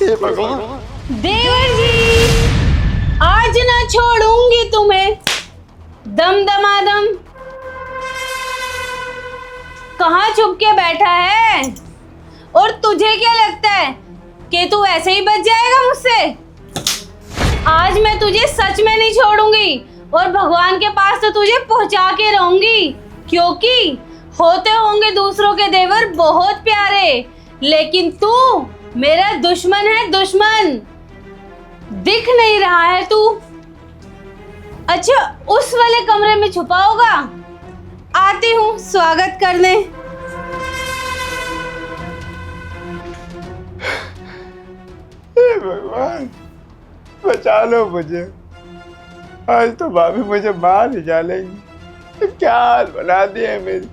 हे भगवान। देवर जी, आज ना छोड़ूंगी तुम्हें, दम दमादम। कहाँ छुप के बैठा है? और तुझे क्या लगता है कि तू ऐसे ही बच जाएगा मुझसे? आज मैं तुझे सच में नहीं छोड़ूंगी और भगवान के पास तो तुझे पहुंचा के रहूंगी, क्योंकि होते होंगे दूसरों के देवर बहुत प्यारे, लेकिन तू मेरा दुश्मन है, दुश्मन। दिख नहीं रहा है तू? अच्छा, उस वाले कमरे में छुपा होगा। आती हूँ स्वागत करने। हे भगवान, बचा लो मुझे। आज तो भाभी मुझे मार ही डालेंगी। क्या हाल बना दिया मेरी।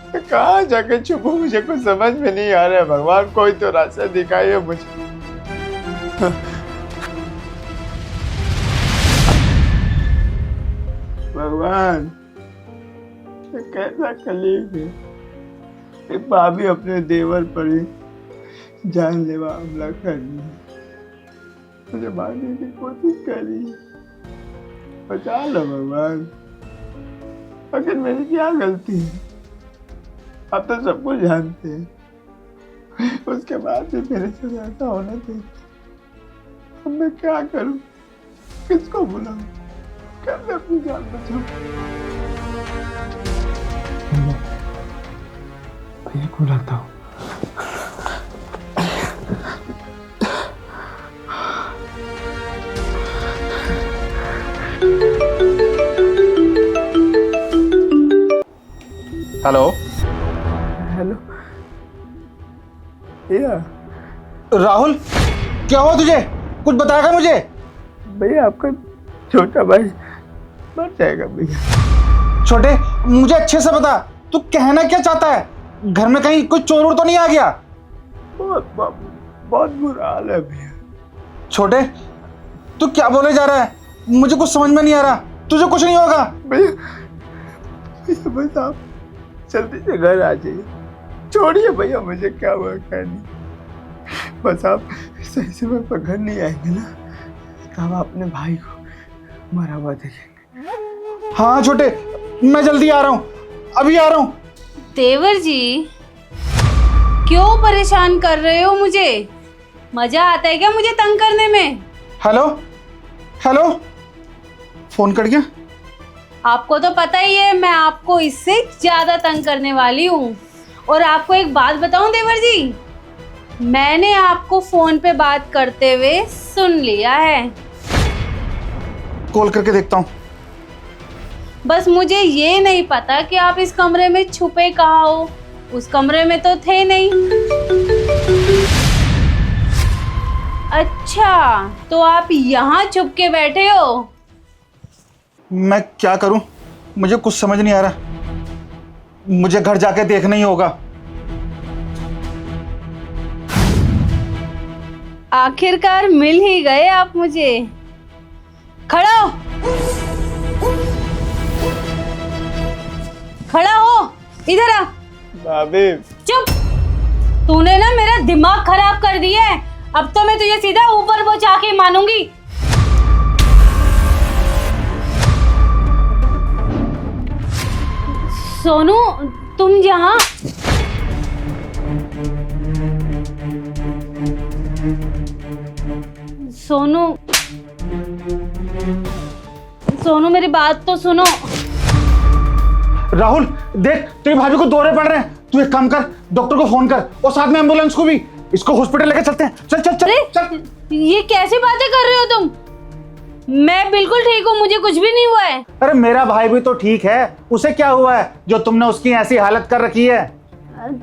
कहाँ जाके छुपू, मुझे कुछ समझ में नहीं आ रहा है। भगवान, कोई तो रास्ता दिखाइए मुझे। भगवान, ये कैसा कलीग है। एक भाभी अपने देवर पर ही जानलेवा हमला कर रही है, मुझे मारने की कोशिश कर रही है। बचा लो भगवान। आखिर मेरी क्या गलती है? आप तो सब कुछ जानते हैं, उसके बाद भी मेरे से ऐसा होना चाहिए। अब मैं क्या करूं? किसको बुलाऊं? कैसे अपनी जान बचाऊं? भैया को बुलाता हूँ। हेलो हेलो भैया। राहुल, क्या हुआ तुझे? कुछ बताएगा मुझे? भैया, आपका छोटा भाई मर जाएगा भैया। छोटे, मुझे अच्छे से बता, तू कहना क्या चाहता है? घर में कहीं कोई चोर तो नहीं आ गया? बहुत बुरा हाल है भैया। छोटे, तू क्या बोले जा रहा है? मुझे कुछ समझ में नहीं आ रहा। तुझे कुछ नहीं होगा? भैया, बस आप जल्दी से घर आ जाइए। छोड़िए भैया, मुझे क्या हुआ क्या नहीं। बस आप सही समय पर घर नहीं आएंगे ना, तब अपने भाई को मरा हुआ देखेंगे। हाँ छोटे, मैं जल्दी आ रहा हूँ, अभी आ रहा हूँ। देवर जी, क्यों परेशान कर रहे हो मुझे? मजा आता है क्या मुझे तंग करने में? हेलो हेलो, फोन कट गया। आपको तो पता ही है, मैं आपको इससे ज्यादा तंग करने वाली हूँ। और आपको एक बात बताऊं देवर जी, मैंने आपको फोन पे बात करते हुए सुन लिया है। कॉल करके देखता हूँ। बस मुझे ये नहीं पता कि आप इस कमरे में छुपे कहाँ हो। उस कमरे में तो थे नहीं। अच्छा, तो आप यहाँ छुप के बैठे हो? मैं क्या करूं, मुझे कुछ समझ नहीं आ रहा। मुझे घर जाके देखना ही होगा। आखिरकार मिल ही गए आप मुझे। खड़ा हो, खड़ा हो, इधर आ। भाभी, चुप। तूने ना मेरा दिमाग खराब कर दिया है। अब तो मैं तुझे सीधा ऊपर पहुंचा के मानूंगी। सोनू, तुम यहाँ? सोनू, सोनू मेरी बात तो सुनो। राहुल देख, तेरी भाभी को दौरे पड़ रहे हैं। तू एक काम कर, डॉक्टर को फोन कर और साथ में एम्बुलेंस को भी। इसको हॉस्पिटल लेके चलते हैं। चल चल चल चल। ये कैसी बातें कर रहे हो तुम? मैं बिल्कुल ठीक हूँ, मुझे कुछ भी नहीं हुआ है। अरे मेरा भाई भी तो ठीक है, उसे क्या हुआ है जो तुमने उसकी ऐसी हालत कर रखी है?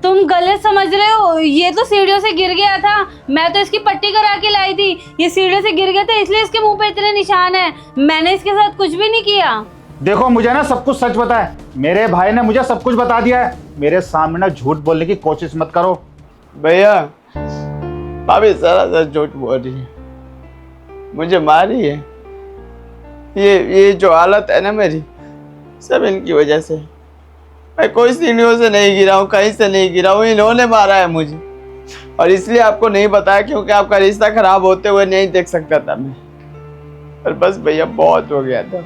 तुम गलत समझ रहे हो। ये तो सीढ़ियों से गिर गया था, मैं तो इसकी पट्टी करा के लाई थी। ये सीढ़ियों से गिर गया था, इसलिए इसके मुंह पे इतने निशान हैं। मैंने इसके साथ कुछ भी नहीं किया। देखो, मुझे ना सब कुछ सच पता है। मेरे भाई ने मुझे सब कुछ बता दिया है। मेरे सामने ना झूठ बोलने की कोशिश मत करो। भैया, भाभी सरासर झूठ बोल रही है, मुझे मारी है। ये जो हालत है ना मेरी, सब इनकी वजह से। मैं कोई सीढ़ियों से नहीं गिरा हूँ, कहीं से नहीं गिरा हूँ, इन्होंने मारा है मुझे। और इसलिए आपको नहीं बताया क्योंकि आपका रिश्ता खराब होते हुए नहीं देख सकता था मैं। पर बस भैया बहुत हो गया था,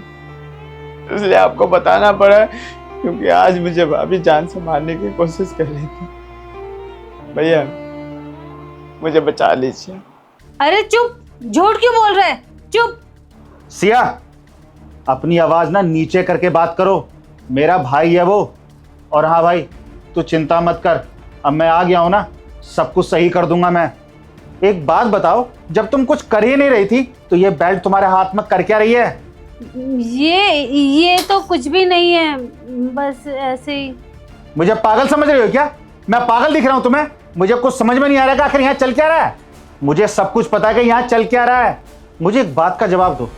इसलिए आपको बताना पड़ा क्योंकि आज मुझे भाभी जान से मारने की कोशिश कर रही थी। भैया मुझे बचा लीजिए। अरे चुप, झूठ क्यों बोल रहा है? चुप। सिया, अपनी आवाज ना नीचे करके बात करो। मेरा भाई है वो। और हाँ भाई, तू चिंता मत कर, अब मैं आ गया हूं ना, सब कुछ सही कर दूंगा मैं। एक बात बताओ, जब तुम कुछ कर ही नहीं रही थी तो ये बेल्ट तुम्हारे हाथ में कर क्या रही है? ये तो कुछ भी नहीं है, बस ऐसे ही। मुझे पागल समझ रही हो क्या? मैं पागल दिख रहा हूं तुम्हें? मुझे कुछ समझ में नहीं आ रहा कि आखिर यहाँ चल क्या रहा है। मुझे सब कुछ पता है कि यहाँ चल क्या रहा है। मुझे एक बात का जवाब दो,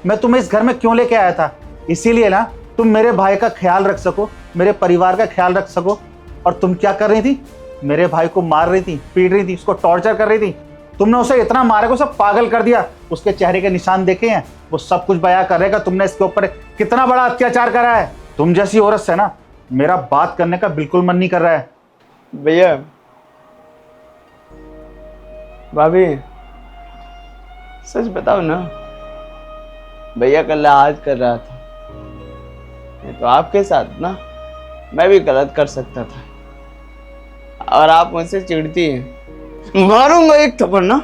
मैं तुम्हें इस घर में क्यों लेके आया था? इसीलिए ना, तुम मेरे भाई का ख्याल रख सको, मेरे परिवार का ख्याल रख सको। और तुम क्या कर रही थी? मेरे भाई को मार रही थी, पीट रही थी, उसको टॉर्चर कर रही थी। तुमने उसे इतना मारा कि उसे पागल कर दिया। उसके चेहरे के निशान देखे हैं, वो सब कुछ बयां कर रहेगा तुमने इसके ऊपर कितना बड़ा अत्याचार करा है। तुम जैसी औरत से ना मेरा बात करने का बिल्कुल मन नहीं कर रहा है। भैया भाभी सच बताओ ना, भैया कल आज कर रहा था, नहीं तो आपके साथ ना मैं भी गलत कर सकता था। और आप मुझसे चिढ़ती हैं, मारूंगा एक थप्पड़ ना,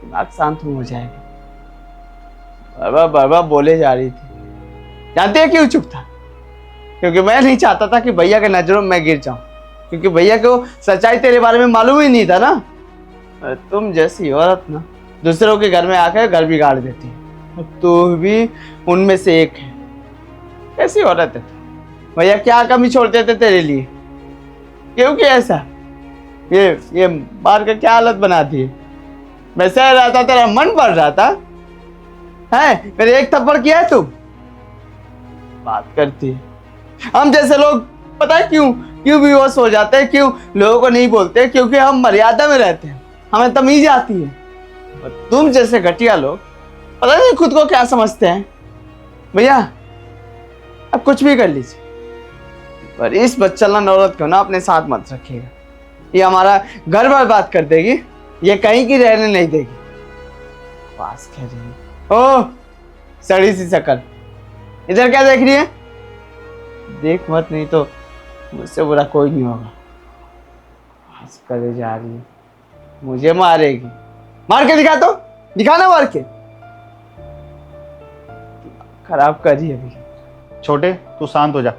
दिमाग शांत हो जाएगा। बाबा बाबा बोले जा रही थी, जानते हैं क्यों चुप था? क्योंकि मैं नहीं चाहता था कि भैया के नजरों में मैं गिर जाऊं, क्योंकि भैया को सच्चाई तेरे बारे में मालूम ही नहीं था ना। और तुम जैसी औरत ना दूसरों के घर में आकर घर बिगाड़ देती है, तू भी उनमें से एक है। कैसी औरत है? भैया क्या कमी छोड़ते थे तेरे लिए? क्यों किया ऐसा? ये मार कर क्या हालत बना दी है? मैं सह रहा था, तेरा मन बढ़ रहा था है, मेरे एक थप्पड़ किया है तू? बात करती है। हम जैसे लोग पता है क्यों बेहोश हो जाते हैं, क्यों लोगों को नहीं बोलते? क्योंकि हम मर्यादा में रहते हैं, हमें तमीज आती है। और तुम जैसे घटिया लोग पता नहीं खुद को क्या समझते हैं। भैया अब कुछ भी कर लीजिए, पर इस बच्चलन औरत को ना अपने साथ मत रखिएगा। ये हमारा घर बर्बाद कर देगी, ये कहीं की रहने नहीं देगी। बात कह रही है। ओ सड़ी सी शक्ल, इधर क्या देख रही है? देख मत, नहीं तो मुझसे बुरा कोई नहीं होगा। बात करे जा रही है, मुझे मारेगी। मार के दिखा, तो दिखाना मार के। खराब कर रही है अभी। छोटे, तू शांत हो जा।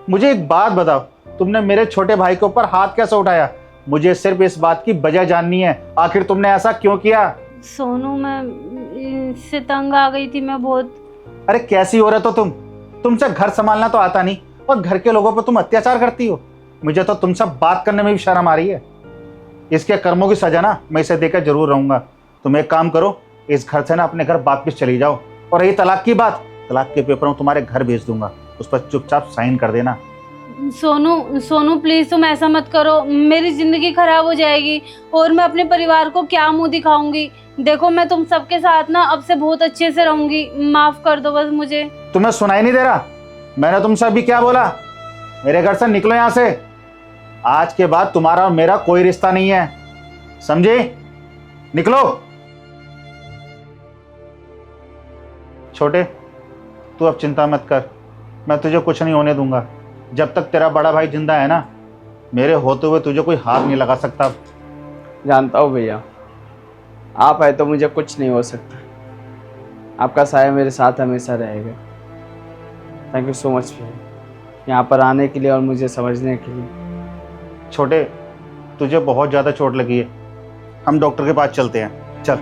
मुझे एक बात बताओ, तुमने मेरे छोटे भाई के ऊपर हाथ कैसे उठाया? मुझे सिर्फ इस बात की वजह जाननी है, आखिर तुमने ऐसा क्यों किया? सोनू, मैं इससे तंग आ गई थी मैं बहुत। अरे कैसी औरत हो तुम? तुमसे घर संभालना तो आता नहीं और घर के लोगों पर तुम अत्याचार करती हो। मुझे तो तुमसे बात करने में भी शर्म आ रही है। इसके कर्मों की सजा ना मैं इसे देकर जरूर रहूंगा। तुम एक काम करो, इस घर से ना अपने घर वापस चली जाओ। और रही तलाक की बात, तलाक के पेपर मैं तुम्हारे घर भेज दूंगा, उस पर चुपचाप साइन कर देना। सोनू प्लीज तुम ऐसा मत करो, मेरी जिंदगी खराब हो जाएगी और मैं अपने परिवार को क्या मुंह दिखाऊंगी। देखो मैं तुम सबके साथ ना अब से बहुत अच्छे से रहूंगी, माफ कर दो बस मुझे। तुम्हें सुनाई नहीं दे रहा मैंने तुमसे अभी क्या बोला? मेरे घर से निकलो यहां से। आज के बाद तुम्हारा और मेरा कोई रिश्ता नहीं है, समझे? निकलो। छोटे, तू अब चिंता मत कर, मैं तुझे कुछ नहीं होने दूंगा। जब तक तेरा बड़ा भाई जिंदा है ना, मेरे होते हुए तुझे कोई हाथ नहीं लगा सकता। जानता हूँ भैया, आप है तो मुझे कुछ नहीं हो सकता। आपका साया मेरे साथ हमेशा रहेगा। थैंक यू सो मच भैया, यहाँ पर आने के लिए और मुझे समझने के लिए। छोटे, तुझे बहुत ज़्यादा चोट लगी है, हम डॉक्टर के पास चलते हैं, चल।